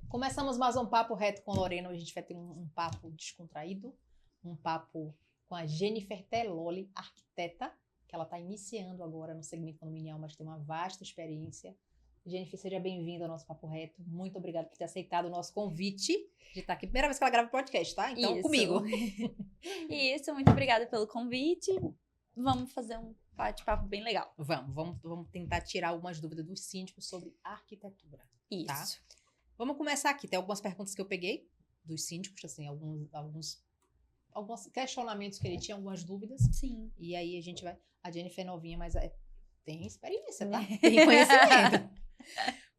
Começamos mais um Papo Reto com Lorena. Hoje a gente vai ter um papo descontraído, um papo com a Jennifer Telloli, arquiteta, que ela está iniciando agora no segmento condominial, mas tem uma vasta experiência. Jennifer, seja bem-vinda ao nosso Papo Reto. Muito obrigada por ter aceitado o nosso convite de estar aqui. Primeira vez que ela grava podcast, tá? Então, comigo. Isso, muito obrigada pelo convite. Vamos fazer um bate-papo bem legal. Vamos tentar tirar algumas dúvidas dos síndicos sobre arquitetura. Isso. Tá? Vamos começar aqui. Tem algumas perguntas que eu peguei dos síndicos, assim, alguns questionamentos que ele tinha, algumas dúvidas. Sim. E aí a gente vai... A Jennifer é novinha, mas tem experiência, tá? Tem conhecimento.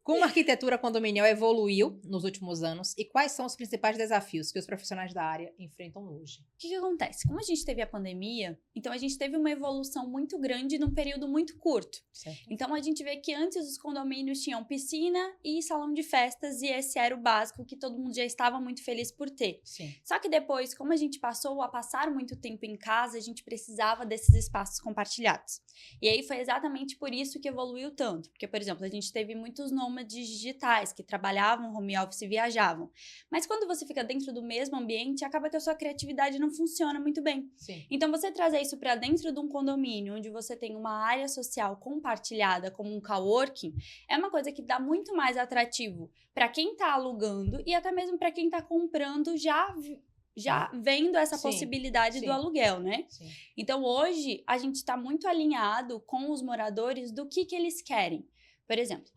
Como a arquitetura condominial evoluiu nos últimos anos e quais são os principais desafios que os profissionais da área enfrentam hoje? O que acontece? Como a gente teve a pandemia, então a gente teve uma evolução muito grande num período muito curto. Certo. Então a gente vê que antes os condomínios tinham piscina e salão de festas e esse era o básico que todo mundo já estava muito feliz por ter. Sim. Só que depois, como a gente passou a passar muito tempo em casa, a gente precisava desses espaços compartilhados. E aí foi exatamente por isso que evoluiu tanto. Porque, por exemplo, a gente teve muitos nômades digitais que trabalhavam home office e viajavam. Mas quando você fica dentro do mesmo ambiente, acaba que a sua criatividade não funciona muito bem. Sim. Então, você trazer isso para dentro de um condomínio, onde você tem uma área social compartilhada, como um coworking, é uma coisa que dá muito mais atrativo para quem está alugando e até mesmo para quem está comprando já vendo essa possibilidade do aluguel, né? Sim. Então, hoje, a gente está muito alinhado com os moradores do que eles querem. Por exemplo,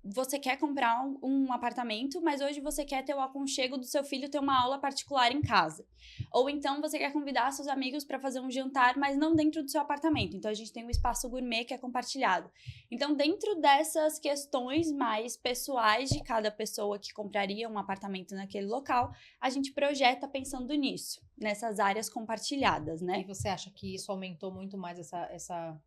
você quer comprar um apartamento, mas hoje você quer ter o aconchego do seu filho ter uma aula particular em casa. Ou então você quer convidar seus amigos para fazer um jantar, mas não dentro do seu apartamento. Então a gente tem um espaço gourmet que é compartilhado. Então dentro dessas questões mais pessoais de cada pessoa que compraria um apartamento naquele local, a gente projeta pensando nisso, nessas áreas compartilhadas, né? E você acha que isso aumentou muito mais essa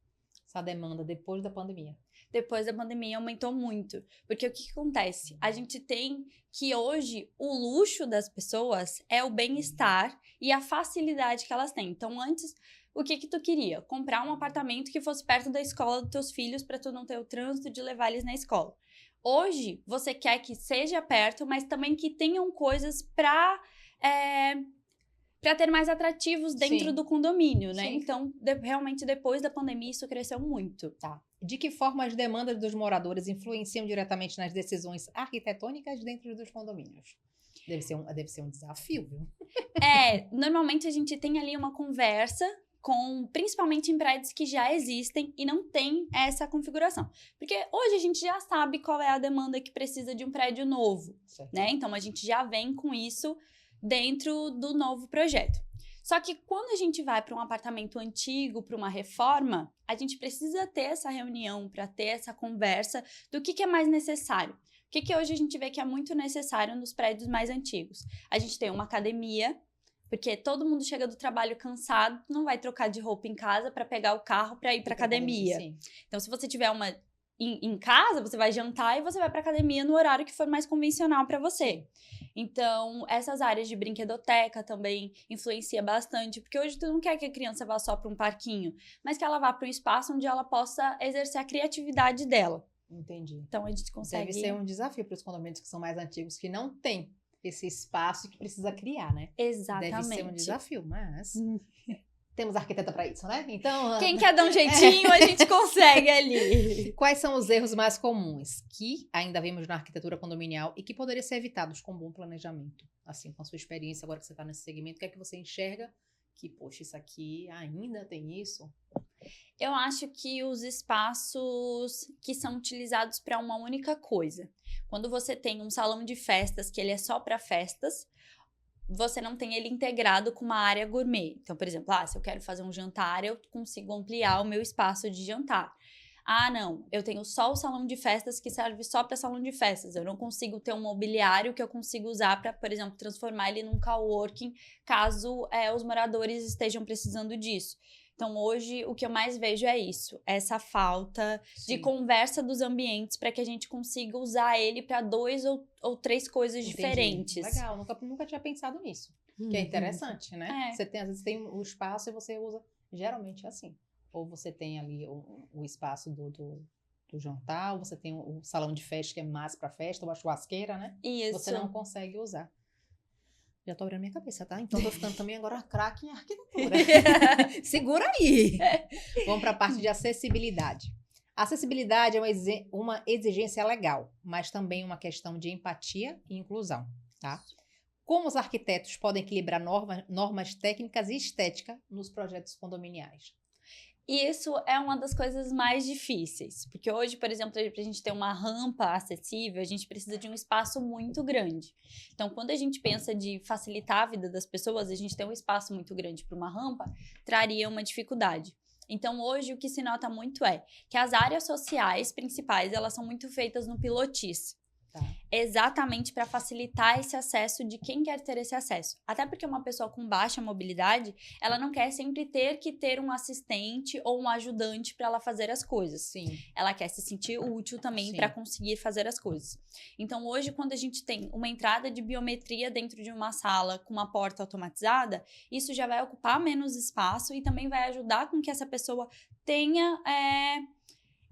demanda depois da pandemia? Depois da pandemia aumentou muito. Porque o que acontece? A gente tem que hoje o luxo das pessoas é o bem-estar e a facilidade que elas têm. Então, antes, o que tu queria? Comprar um apartamento que fosse perto da escola dos teus filhos para tu não ter o trânsito de levar eles na escola. Hoje, você quer que seja perto, mas também que tenham coisas para ter mais atrativos dentro do condomínio, né? Sim. Então, realmente, depois da pandemia, isso cresceu muito. Tá. De que forma as demandas dos moradores influenciam diretamente nas decisões arquitetônicas dentro dos condomínios? Deve ser um desafio, viu? Normalmente a gente tem ali uma conversa principalmente em prédios que já existem e não tem essa configuração. Porque hoje a gente já sabe qual é a demanda que precisa de um prédio novo, Certo. né? Então, a gente já vem com isso dentro do novo projeto. Só que quando a gente vai para um apartamento antigo, para uma reforma, a gente precisa ter essa reunião para ter essa conversa do que é mais necessário. O que hoje a gente vê que é muito necessário nos prédios mais antigos? A gente tem uma academia, porque todo mundo chega do trabalho cansado, não vai trocar de roupa em casa para pegar o carro para ir para academia. Sim. Então, se você tiver uma em casa, você vai jantar e você vai para academia no horário que for mais convencional para você. Então, essas áreas de brinquedoteca também influencia bastante, porque hoje tu não quer que a criança vá só para um parquinho, mas que ela vá para um espaço onde ela possa exercer a criatividade dela. Entendi. Então, a gente consegue... Deve ser um desafio para os condomínios que são mais antigos, que não têm esse espaço que precisa criar, né? Exatamente. Deve ser um desafio, mas... Temos arquiteta para isso, né? Então... Quem quer dar um jeitinho, a gente consegue ali. Quais são os erros mais comuns que ainda vemos na arquitetura condominial e que poderiam ser evitados com bom planejamento? Assim, com a sua experiência, agora que você está nesse segmento, o que é que você enxerga que, poxa, isso aqui ainda tem isso? Eu acho que os espaços que são utilizados para uma única coisa. Quando você tem um salão de festas que ele é só para festas, você não tem ele integrado com uma área gourmet. Então, por exemplo, se eu quero fazer um jantar, eu consigo ampliar o meu espaço de jantar. Não, eu tenho só o salão de festas que serve só para salão de festas. Eu não consigo ter um mobiliário que eu consiga usar para, por exemplo, transformar ele num coworking, caso os moradores estejam precisando disso. Então, hoje, o que eu mais vejo é isso. Essa falta de Sim. conversa dos ambientes para que a gente consiga usar ele para 2 ou 3 coisas Entendi. diferentes. Legal, nunca tinha pensado nisso. Que é interessante, né? É. Você tem, às vezes tem o espaço e você usa, geralmente é assim. Ou você tem ali o espaço do jantar, ou você tem o salão de festa, que é mais para festa, ou a churrasqueira, né? Isso. Você não consegue usar. Já tô abrindo minha cabeça, tá? Então tô ficando também agora craque em arquitetura. Segura aí! Vamos para a parte de acessibilidade. Acessibilidade é uma exigência legal, mas também uma questão de empatia e inclusão, tá? Como os arquitetos podem equilibrar normas técnicas e estética nos projetos condominiais? E isso é uma das coisas mais difíceis, porque hoje, por exemplo, para a gente ter uma rampa acessível, a gente precisa de um espaço muito grande. Então, quando a gente pensa de facilitar a vida das pessoas, a gente ter um espaço muito grande para uma rampa, traria uma dificuldade. Então, hoje, o que se nota muito é que as áreas sociais principais, elas são muito feitas no pilotis. Tá. Exatamente para facilitar esse acesso de quem quer ter esse acesso. Até porque uma pessoa com baixa mobilidade, ela não quer sempre ter que ter um assistente ou um ajudante para ela fazer as coisas. Sim. Ela quer se sentir útil também para conseguir fazer as coisas. Então, hoje, quando a gente tem uma entrada de biometria dentro de uma sala com uma porta automatizada, isso já vai ocupar menos espaço e também vai ajudar com que essa pessoa tenha...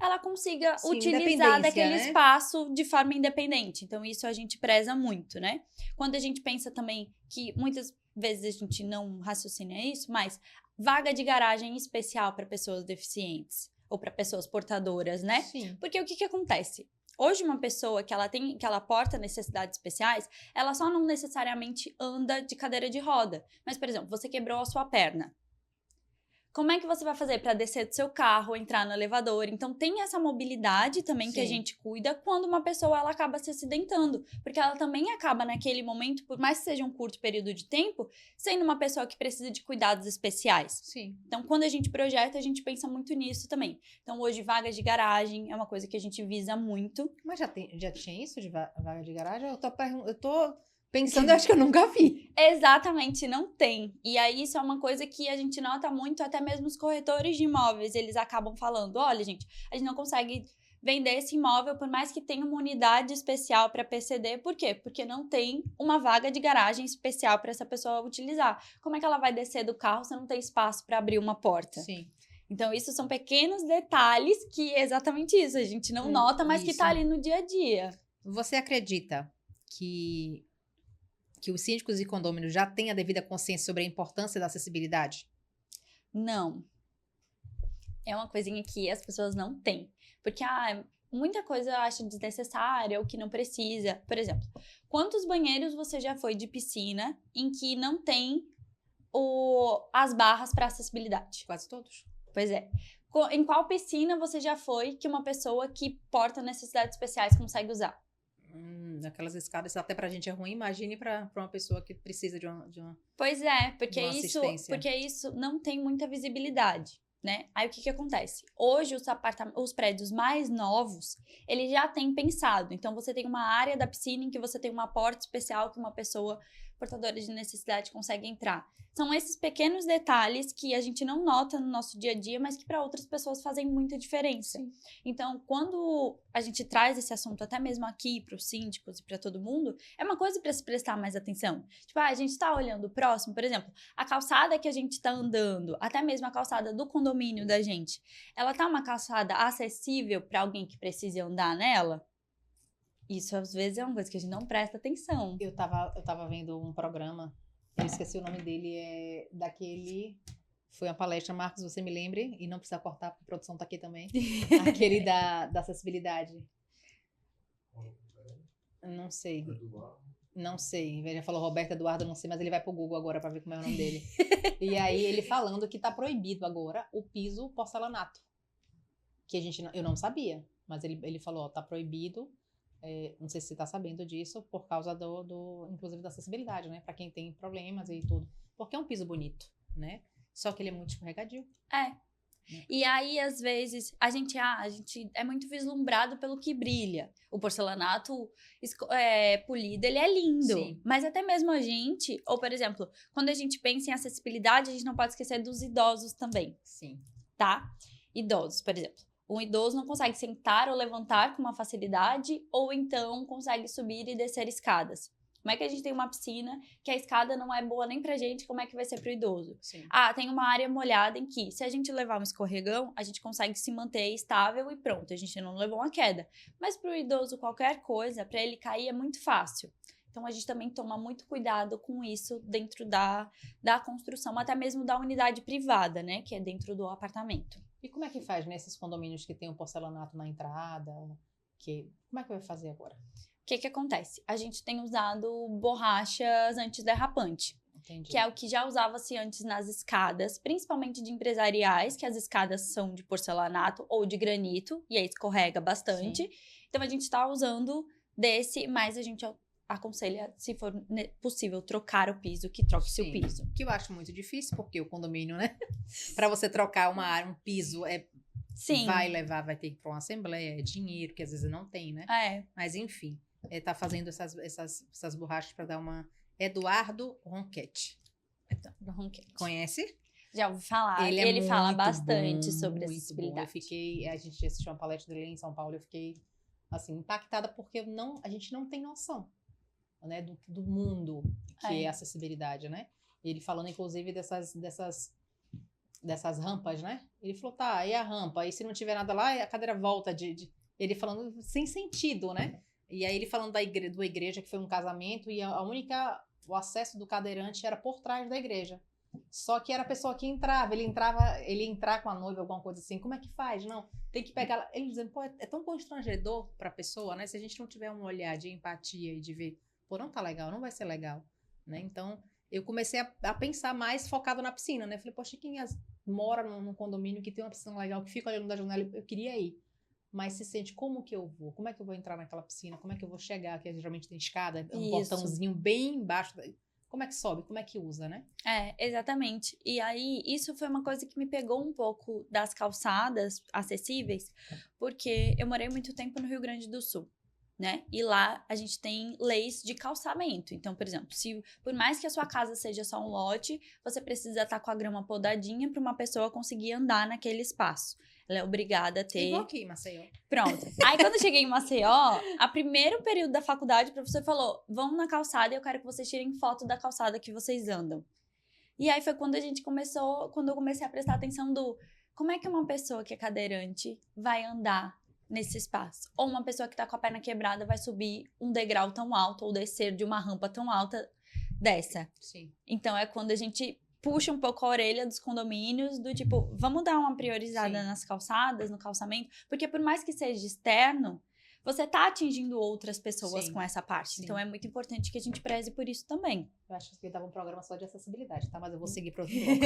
ela consiga utilizar daquele espaço de forma independente. Então, isso a gente preza muito, né? Quando a gente pensa também que muitas vezes a gente não raciocina isso, mas vaga de garagem especial para pessoas deficientes ou para pessoas portadoras, né? Sim. Porque o que acontece? Hoje, uma pessoa que ela porta necessidades especiais, ela só não necessariamente anda de cadeira de roda. Mas, por exemplo, você quebrou a sua perna. Como é que você vai fazer para descer do seu carro, entrar no elevador? Então, tem essa mobilidade também que a gente cuida quando uma pessoa ela acaba se acidentando. Porque ela também acaba, naquele momento, por mais que seja um curto período de tempo, sendo uma pessoa que precisa de cuidados especiais. Sim. Então, quando a gente projeta, a gente pensa muito nisso também. Então, hoje, vagas de garagem é uma coisa que a gente visa muito. Mas já tinha isso de vaga de garagem? Eu tô pensando, eu acho que eu nunca vi. Exatamente, não tem. E aí, isso é uma coisa que a gente nota muito, até mesmo os corretores de imóveis, eles acabam falando, olha, gente, a gente não consegue vender esse imóvel por mais que tenha uma unidade especial para PCD. Por quê? Porque não tem uma vaga de garagem especial para essa pessoa utilizar. Como é que ela vai descer do carro se não tem espaço para abrir uma porta? Sim. Então, isso são pequenos detalhes que é exatamente isso. A gente não nota, mas que tá ali no dia a dia. Você acredita que os síndicos e condôminos já têm a devida consciência sobre a importância da acessibilidade? Não. É uma coisinha que as pessoas não têm. Porque muita coisa eu acho desnecessária ou que não precisa. Por exemplo, quantos banheiros você já foi de piscina em que não tem as barras para acessibilidade? Quase todos. Pois é. Em qual piscina você já foi que uma pessoa que porta necessidades especiais consegue usar? Aquelas escadas até pra gente é ruim, imagine pra uma pessoa que precisa de uma Pois é, porque assistência. isso não tem muita visibilidade, né? Aí o que acontece? Hoje os prédios mais novos, eles já têm pensado. Então você tem uma área da piscina em que você tem uma porta especial que uma pessoa portadora de necessidade consegue entrar. São esses pequenos detalhes que a gente não nota no nosso dia a dia, mas que para outras pessoas fazem muita diferença. Sim. Então, quando a gente traz esse assunto até mesmo aqui para os síndicos e para todo mundo, é uma coisa para se prestar mais atenção. Tipo, a gente está olhando o próximo, por exemplo, a calçada que a gente está andando, até mesmo a calçada do condomínio da gente, ela tá uma calçada acessível para alguém que precise andar nela? Isso, às vezes, é uma coisa que a gente não presta atenção. Eu tava vendo um programa, eu esqueci o nome dele, foi uma palestra, Marcos, você me lembre, e não precisa cortar, porque a produção tá aqui também, aquele da acessibilidade. Não sei. Não sei, ele já falou Roberto Eduardo, não sei, mas ele vai pro Google agora pra ver como é o nome dele. E aí ele falando que tá proibido agora o piso porcelanato, que eu não sabia, mas ele falou, ó, tá proibido. Não sei se você está sabendo disso, por causa inclusive da acessibilidade, né? Para quem tem problemas e tudo. Porque é um piso bonito, né? Só que ele é muito escorregadio. E aí, às vezes, a gente é muito vislumbrado pelo que brilha. O porcelanato polido, ele é lindo. Sim. Mas até mesmo a gente, ou por exemplo, quando a gente pensa em acessibilidade, a gente não pode esquecer dos idosos também, Sim. tá? Idosos, por exemplo. Um idoso não consegue sentar ou levantar com uma facilidade, ou então consegue subir e descer escadas. Como é que a gente tem uma piscina que a escada não é boa nem pra gente, como é que vai ser pro idoso? Sim. Tem uma área molhada em que, se a gente levar um escorregão, a gente consegue se manter estável e pronto, a gente não levou uma queda. Mas pro idoso, qualquer coisa, pra ele cair é muito fácil. Então, a gente também toma muito cuidado com isso dentro da construção, até mesmo da unidade privada, né? Que é dentro do apartamento. E como é que faz nesses condomínios que tem um porcelanato na entrada? Como é que vai fazer agora? O que acontece? A gente tem usado borrachas antiderrapante. Entendi. Que é o que já usava-se antes nas escadas, principalmente de empresariais, que as escadas são de porcelanato ou de granito, e aí escorrega bastante. Sim. Então, a gente está usando desse, mas a gente aconselha, se for possível, trocar o piso, que troque-se o piso. Que eu acho muito difícil, porque o condomínio, né? Para você trocar um piso, Sim. vai ter que ir para uma assembleia, é dinheiro, que às vezes não tem, né? Mas enfim, tá fazendo essas borrachas para dar uma... Eduardo Ronquete. Conhece? Já ouvi falar. Ele fala bastante sobre acessibilidade. A gente assistiu uma palestra dele em São Paulo, eu fiquei assim, impactada, porque a gente não tem noção, né, do mundo que é acessibilidade, né? Ele falando, inclusive, dessas rampas, né? Ele falou, tá, e a rampa? E se não tiver nada lá, a cadeira volta Ele falando sem sentido, né? E aí ele falando da igreja, que foi um casamento, e o acesso do cadeirante era por trás da igreja. Só que era a pessoa que entrava, ele ia entrar com a noiva, alguma coisa assim, como é que faz? Não, tem que pegar, ele dizendo, pô, é tão constrangedor pra pessoa, né? Se a gente não tiver um olhar de empatia e de ver, pô, não tá legal, não vai ser legal, né? Então, eu comecei a pensar mais focado na piscina, né? Falei, pô, Chiquinha mora num condomínio que tem uma piscina legal, que fica olhando da janela, eu queria ir. Mas se sente, como que eu vou? Como é que eu vou entrar naquela piscina? Como é que eu vou chegar? Que geralmente tem escada, um botãozinho bem embaixo. Como é que sobe? Como é que usa, né? Exatamente. E aí, isso foi uma coisa que me pegou um pouco das calçadas acessíveis, porque eu morei muito tempo no Rio Grande do Sul, né? E lá a gente tem leis de calçamento. Então, por exemplo, por mais que a sua casa seja só um lote, você precisa estar com a grama podadinha para uma pessoa conseguir andar naquele espaço. Ela é obrigada a ter... Igual aqui em Maceió. Pronto. Aí, quando eu cheguei em Maceió, a primeiro período da faculdade, o professor falou, vamos na calçada e eu quero que vocês tirem foto da calçada que vocês andam. E aí foi quando quando eu comecei a prestar atenção como é que uma pessoa que é cadeirante vai andar nesse espaço? Ou uma pessoa que tá com a perna quebrada vai subir um degrau tão alto ou descer de uma rampa tão alta dessa. Sim. Então, é quando a gente puxa um pouco a orelha dos condomínios, do tipo, vamos dar uma priorizada nas calçadas, no calçamento, porque por mais que seja externo, você tá atingindo outras pessoas com essa parte. Sim. Então, é muito importante que a gente preze por isso também. Eu acho que dava um programa só de acessibilidade, tá? Mas eu vou seguir para outro bloco,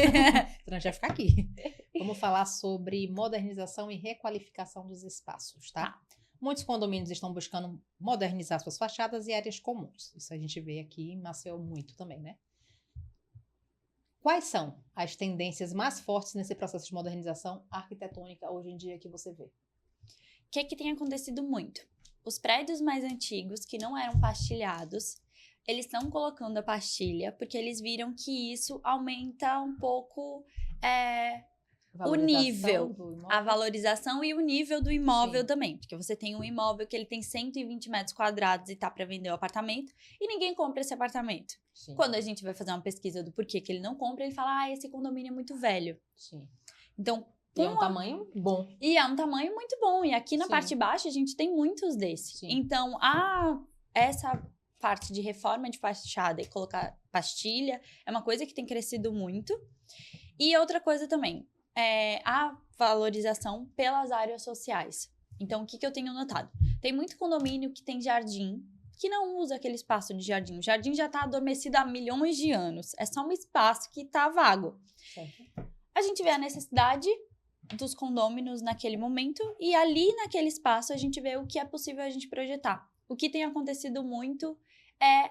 senão a gente vai ficar aqui. Vamos falar sobre modernização e requalificação dos espaços, tá? Muitos condomínios estão buscando modernizar suas fachadas e áreas comuns. Isso a gente vê aqui em Maceió muito também, né? Quais são as tendências mais fortes nesse processo de modernização arquitetônica hoje em dia que você vê? O que tem acontecido muito? Os prédios mais antigos, que não eram pastilhados, eles estão colocando a pastilha porque eles viram que isso aumenta um pouco o nível, a valorização e o nível do imóvel também. Porque você tem um imóvel que ele tem 120 metros quadrados e tá para vender o apartamento e ninguém compra esse apartamento. Sim. Quando a gente vai fazer uma pesquisa do porquê que ele não compra, ele fala, esse condomínio é muito velho. Sim. Então, e é um tamanho bom. E é um tamanho muito bom. E aqui na parte de baixo a gente tem muitos desses. Sim. Então, essa parte de reforma de fachada e colocar pastilha é uma coisa que tem crescido muito. E outra coisa também, a valorização pelas áreas sociais. Então, o que eu tenho notado? Tem muito condomínio que tem jardim, que não usa aquele espaço de jardim. O jardim já está adormecido há milhões de anos. É só um espaço que está vago. Certo. A gente vê a necessidade dos condôminos naquele momento e ali naquele espaço a gente vê o que é possível a gente projetar. O que tem acontecido muito é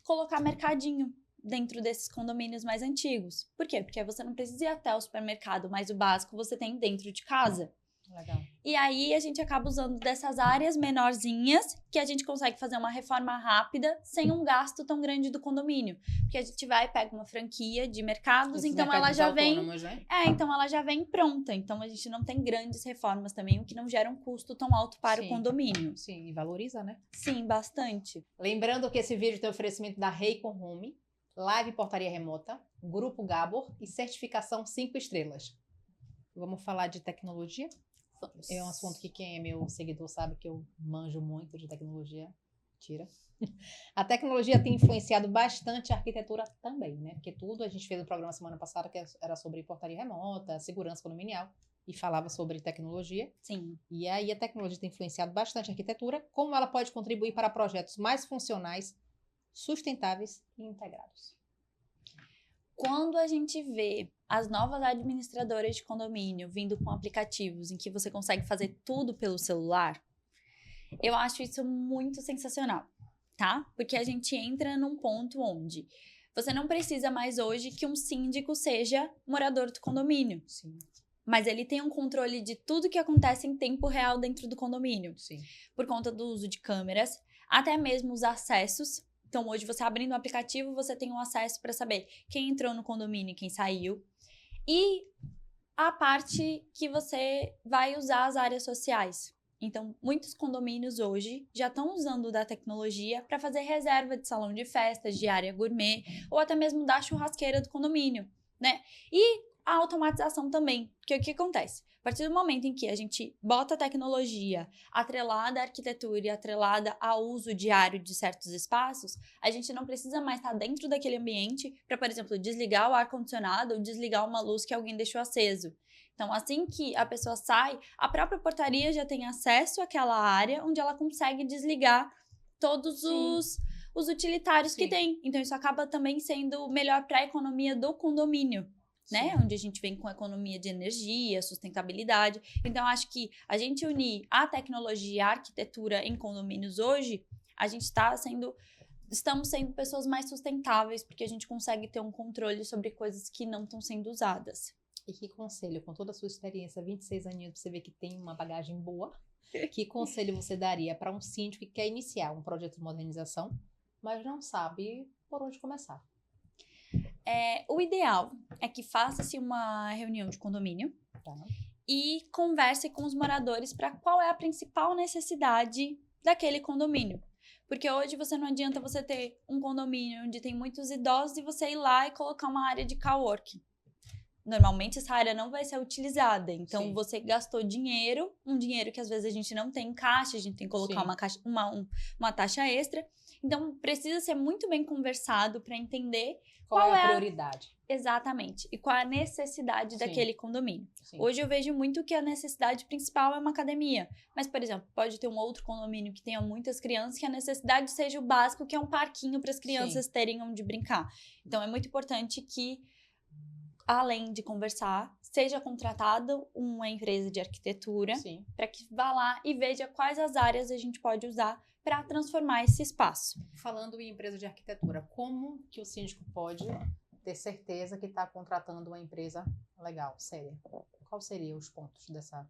colocar mercadinho dentro desses condomínios mais antigos. Por quê? Porque você não precisa ir até o supermercado, mas o básico você tem dentro de casa. Legal. E aí a gente acaba usando dessas áreas menorzinhas que a gente consegue fazer uma reforma rápida sem um gasto tão grande do condomínio. Porque a gente vai e pega uma franquia de mercados, Esses então ela mercados já vem. autônomos, né? Então ela já vem pronta. Então a gente não tem grandes reformas também, o que não gera um custo tão alto para o condomínio. Sim, e valoriza, né? Sim, bastante. Lembrando que esse vídeo tem oferecimento da Reicon Home, Live Portaria Remota, Grupo Gabor e certificação 5 estrelas. Vamos falar de tecnologia? É um assunto que quem é meu seguidor sabe que eu manjo muito de tecnologia. Tira. A tecnologia tem influenciado bastante a arquitetura também, né? Porque tudo, a gente fez um programa semana passada que era sobre portaria remota, segurança condominial, e falava sobre tecnologia. Sim. E aí a tecnologia tem influenciado bastante a arquitetura, como ela pode contribuir para projetos mais funcionais, sustentáveis e integrados. Quando a gente vê as novas administradoras de condomínio vindo com aplicativos em que você consegue fazer tudo pelo celular, eu acho isso muito sensacional, tá? Porque a gente entra num ponto onde você não precisa mais hoje que um síndico seja morador do condomínio. Sim. Mas ele tem um controle de tudo que acontece em tempo real dentro do condomínio. Sim. Por conta do uso de câmeras, até mesmo os acessos. Então, hoje, você abrindo o aplicativo, você tem um acesso para saber quem entrou no condomínio e quem saiu. E a parte que você vai usar as áreas sociais. Então, muitos condomínios hoje já estão usando da tecnologia para fazer reserva de salão de festas, de área gourmet, ou até mesmo da churrasqueira do condomínio, né? E a automatização também, porque o que acontece? A partir do momento em que a gente bota a tecnologia atrelada à arquitetura e atrelada ao uso diário de certos espaços, a gente não precisa mais estar dentro daquele ambiente para, por exemplo, desligar o ar-condicionado ou desligar uma luz que alguém deixou aceso. Então, assim que a pessoa sai, a própria portaria já tem acesso àquela área onde ela consegue desligar todos os utilitários que tem. Então, isso acaba também sendo melhor para a economia do condomínio. Né? Onde a gente vem com economia de energia, sustentabilidade. Então, acho que a gente unir a tecnologia e a arquitetura em condomínios hoje, a gente estamos sendo pessoas mais sustentáveis, porque a gente consegue ter um controle sobre coisas que não estão sendo usadas. E que conselho, com toda a sua experiência, 26 aninhos, você vê que tem uma bagagem boa, que conselho você daria para um síndico que quer iniciar um projeto de modernização, mas não sabe por onde começar? O ideal é que faça-se uma reunião de condomínio e converse com os moradores para qual é a principal necessidade daquele condomínio. Porque hoje não adianta você ter um condomínio onde tem muitos idosos e você ir lá e colocar uma área de coworking. Normalmente essa área não vai ser utilizada, então você gastou dinheiro, um dinheiro que às vezes a gente não tem em caixa, a gente tem que colocar uma taxa extra. Então precisa ser muito bem conversado para entender qual é a prioridade. Exatamente. E qual é a necessidade daquele condomínio. Hoje eu vejo muito que a necessidade principal é uma academia. Mas, por exemplo, pode ter um outro condomínio que tenha muitas crianças que a necessidade seja o básico, que é um parquinho para as crianças terem onde brincar. Então, é muito importante que, além de conversar, seja contratada uma empresa de arquitetura para que vá lá e veja quais as áreas a gente pode usar para transformar esse espaço. Falando em empresa de arquitetura, como que o síndico pode ter certeza que está contratando uma empresa legal, séria? Qual seriam os pontos dessa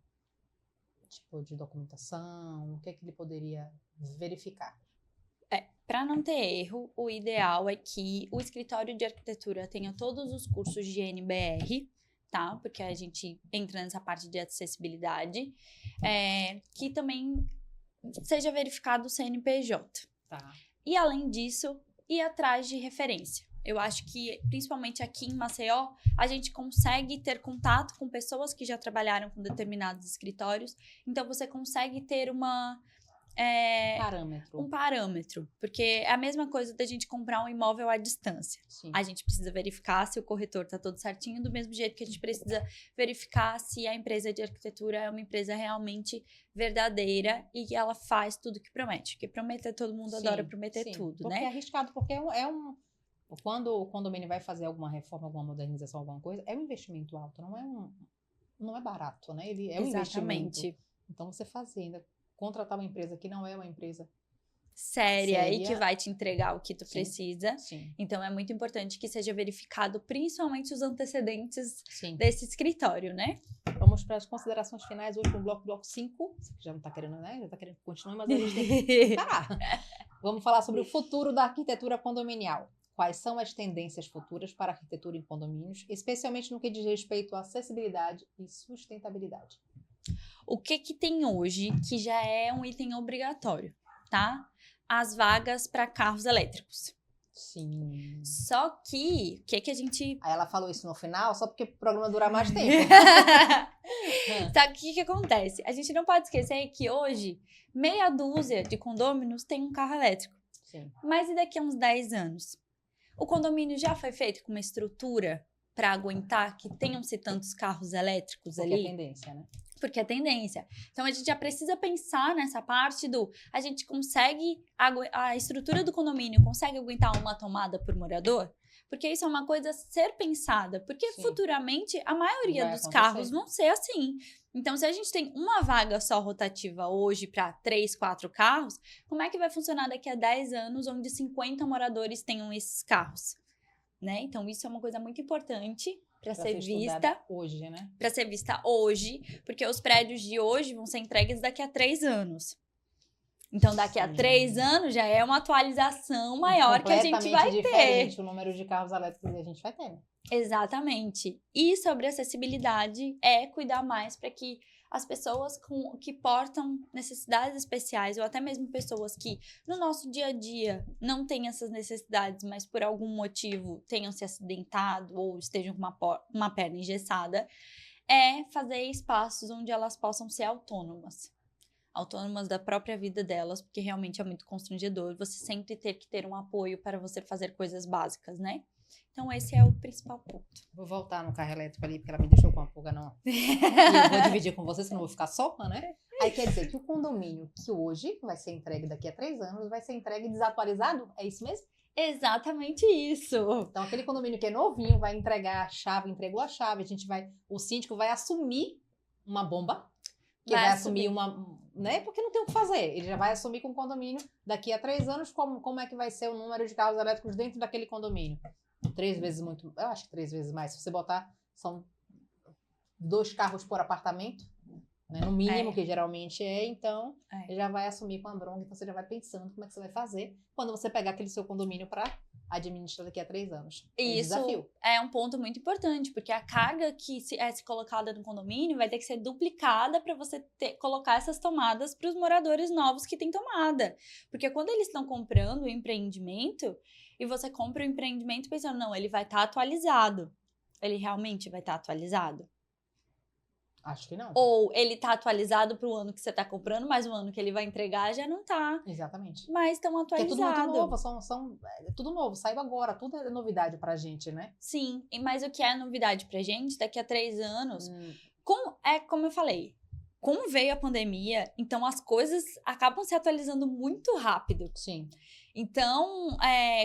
tipo de documentação? O que é que ele poderia verificar? Para não ter erro, o ideal é que o escritório de arquitetura tenha todos os cursos de NBR, tá? Porque a gente entra nessa parte de acessibilidade, que também seja verificado o CNPJ. E além disso, ir atrás de referência. Eu acho que, principalmente aqui em Maceió, a gente consegue ter contato com pessoas que já trabalharam com determinados escritórios. Então, você consegue ter um parâmetro. Porque é a mesma coisa da gente comprar um imóvel à distância. A gente precisa verificar se o corretor está todo certinho, do mesmo jeito que a gente precisa verificar se a empresa de arquitetura é uma empresa realmente verdadeira e que ela faz tudo que promete. Porque prometer, todo mundo adora prometer tudo, porque né? É arriscado, porque quando o condomínio vai fazer alguma reforma, alguma modernização, alguma coisa, é um investimento alto, não é barato, né? Ele é um investimento. Então, você contratar uma empresa que não é uma empresa séria e que vai te entregar o que tu precisa. Sim. Então, é muito importante que seja verificado principalmente os antecedentes Sim. desse escritório, né? Vamos para as considerações finais, último bloco 5. Já não tá querendo, né? Já tá querendo que continue, mas a gente tem que parar. Vamos falar sobre o futuro da arquitetura condominial. Quais são as tendências futuras para a arquitetura em condomínios, especialmente no que diz respeito à acessibilidade e sustentabilidade? O que tem hoje que já é um item obrigatório, tá? As vagas para carros elétricos. Sim. Só que, o que a gente... Aí ela falou isso no final, só porque o programa dura mais tempo. Só que o que acontece? A gente não pode esquecer que hoje, meia dúzia de condôminos tem um carro elétrico. Sim. Mas e daqui a uns 10 anos? O condomínio já foi feito com uma estrutura para aguentar que tenham-se tantos carros elétricos Porque ali? é tendência, né? Porque é tendência. Então, a gente já precisa pensar nessa parte a gente consegue, a estrutura do condomínio consegue aguentar uma tomada por morador? Porque isso é uma coisa a ser pensada. Porque Sim. futuramente, a maioria Vai dos acontecer. carros vão ser assim. Então, se a gente tem uma vaga só rotativa hoje para 3, 4 carros, como é que vai funcionar daqui a 10 anos, onde 50 moradores tenham esses carros? Né? Então, isso é uma coisa muito importante para ser vista hoje, né? Para ser vista hoje, porque os prédios de hoje vão ser entregues daqui a 3 anos. Então, daqui a 3 anos já é uma atualização maior que a gente vai ter. Diferente o número de carros elétricos que a gente vai ter. Né? Exatamente. E sobre acessibilidade é cuidar mais para que as pessoas que portam necessidades especiais, ou até mesmo pessoas que no nosso dia a dia não têm essas necessidades, mas por algum motivo tenham se acidentado ou estejam com uma perna engessada, é fazer espaços onde elas possam ser autônomas da própria vida delas, porque realmente é muito constrangedor você sempre ter que ter um apoio para você fazer coisas básicas, né? Então, esse é o principal ponto. Vou voltar no carro elétrico ali, porque ela me deixou com a pulga, não. E eu vou dividir com você, senão eu vou ficar só, né? Aí quer dizer que o condomínio que hoje vai ser entregue daqui a 3 anos, vai ser entregue desatualizado? É isso mesmo? Exatamente isso. Então, aquele condomínio que é novinho vai entregar a chave, entregou a chave, o síndico vai assumir uma bomba, que vai assumir uma... Né? Porque não tem o que fazer. Ele já vai assumir com o condomínio daqui a 3 anos como é que vai ser o número de carros elétricos dentro daquele condomínio. 3 vezes muito... Eu acho que 3 vezes mais. Se você botar, são 2 carros por apartamento, né? No mínimo, que geralmente é. Então, ele já vai assumir com a bronca. Então, você já vai pensando como é que você vai fazer quando você pegar aquele seu condomínio para administrar daqui a 3 anos. Isso é um ponto muito importante, porque a carga que é colocada no condomínio vai ter que ser duplicada para você colocar essas tomadas para os moradores novos que têm tomada. Porque quando eles estão comprando o empreendimento, e você compra o empreendimento pensando, não, ele vai estar atualizado. Ele realmente vai estar atualizado? Acho que não. Ou ele tá atualizado pro ano que você tá comprando, mas o ano que ele vai entregar já não tá. Exatamente. Mas estão atualizados. Porque é tudo muito novo, é tudo novo, saiu agora, tudo é novidade pra gente, né? Sim, mas o que é novidade pra gente, daqui a 3 anos, como eu falei, como veio a pandemia, então as coisas acabam se atualizando muito rápido. Sim. Então,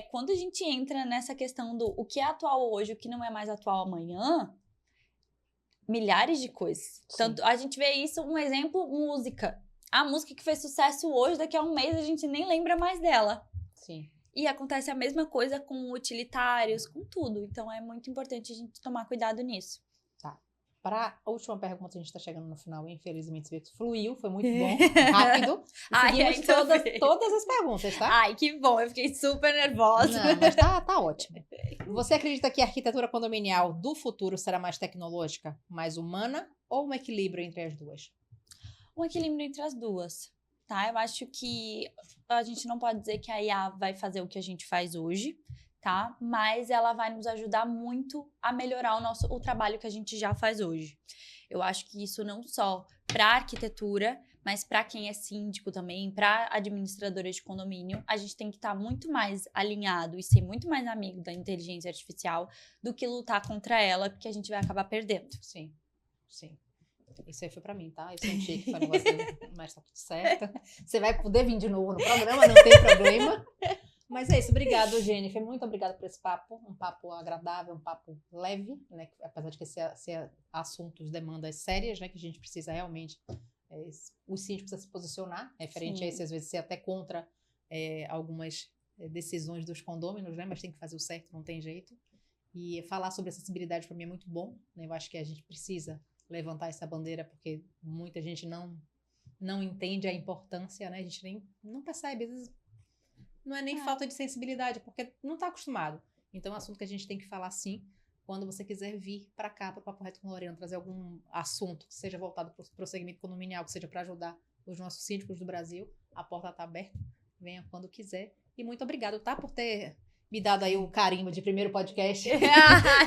quando a gente entra nessa questão do o que é atual hoje, o que não é mais atual amanhã, milhares de coisas. Tanto, a gente vê isso, um exemplo, música. A música que fez sucesso hoje, daqui a um mês a gente nem lembra mais dela. Sim. E acontece a mesma coisa com utilitários, com tudo. Então, é muito importante a gente tomar cuidado nisso. Tá. Para a última pergunta, a gente está chegando no final, infelizmente, você vê que fluiu, foi muito bom, rápido. Seguimos todas as perguntas, tá? Ai, que bom, eu fiquei super nervosa. Não, mas tá ótimo. Você acredita que a arquitetura condominial do futuro será mais tecnológica, mais humana, ou um equilíbrio entre as duas? Um equilíbrio entre as duas, tá? Eu acho que a gente não pode dizer que a IA vai fazer o que a gente faz hoje, tá? Mas ela vai nos ajudar muito a melhorar o trabalho que a gente já faz hoje. Eu acho que isso não só para arquitetura, mas para quem é síndico também, para administradores de condomínio, a gente tem que estar muito mais alinhado e ser muito mais amigo da inteligência artificial do que lutar contra ela, porque a gente vai acabar perdendo. Sim. Isso aí foi pra mim, tá? Eu senti que foi um negócio, mas tá tudo certo. Você vai poder vir de novo no programa, não tem problema. Mas é isso, obrigado, Jennifer. Muito obrigada por esse papo. Um papo agradável, um papo leve, né? Apesar de que ser assuntos, demandas sérias, né? Que a gente precisa realmente... o síndico precisa se posicionar referente a isso, às vezes ser até contra algumas decisões dos condôminos, né? Mas tem que fazer o certo, não tem jeito. E falar sobre acessibilidade para mim é muito bom, né? Eu acho que a gente precisa levantar essa bandeira porque muita gente não entende a importância, né? A gente não percebe, às vezes não é nem falta de sensibilidade, porque não está acostumado. Então é um assunto que a gente tem que falar sim, quando você quiser vir para cá, para o Papo Reto com Lorena, trazer algum assunto que seja voltado para o segmento condominial, que seja para ajudar os nossos síndicos do Brasil, a porta está aberta, venha quando quiser. E muito obrigada, tá, por ter me dado aí o carimbo de primeiro podcast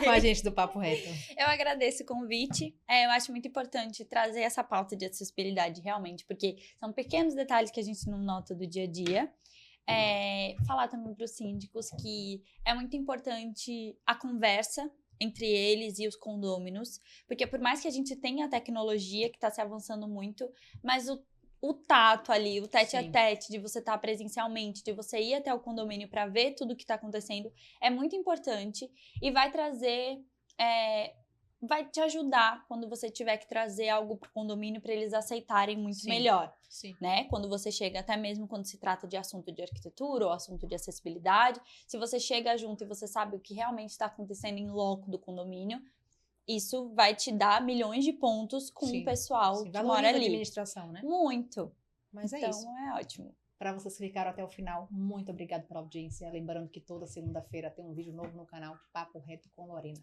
com a gente do Papo Reto. Eu agradeço o convite. Eu acho muito importante trazer essa pauta de acessibilidade, realmente, porque são pequenos detalhes que a gente não nota do dia a dia. Falar também para os síndicos que é muito importante a conversa entre eles e os condôminos, porque por mais que a gente tenha a tecnologia que está se avançando muito, mas o tato ali, o tete-a-tete, de você estar presencialmente, de você ir até o condomínio para ver tudo o que está acontecendo, é muito importante e vai trazer, vai te ajudar quando você tiver que trazer algo para o condomínio para eles aceitarem muito melhor, né? Quando você chega, até mesmo quando se trata de assunto de arquitetura ou assunto de acessibilidade, se você chega junto e você sabe o que realmente está acontecendo em loco do condomínio, isso vai te dar milhões de pontos com o pessoal que mora ali. A administração, né? Muito. Mas então, é isso. Então, é ótimo. Para vocês que ficaram até o final, muito obrigada pela audiência. Lembrando que toda segunda-feira tem um vídeo novo no canal Papo Reto com Lorena.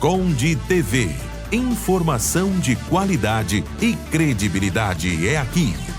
Conde TV. Informação de qualidade e credibilidade é aqui.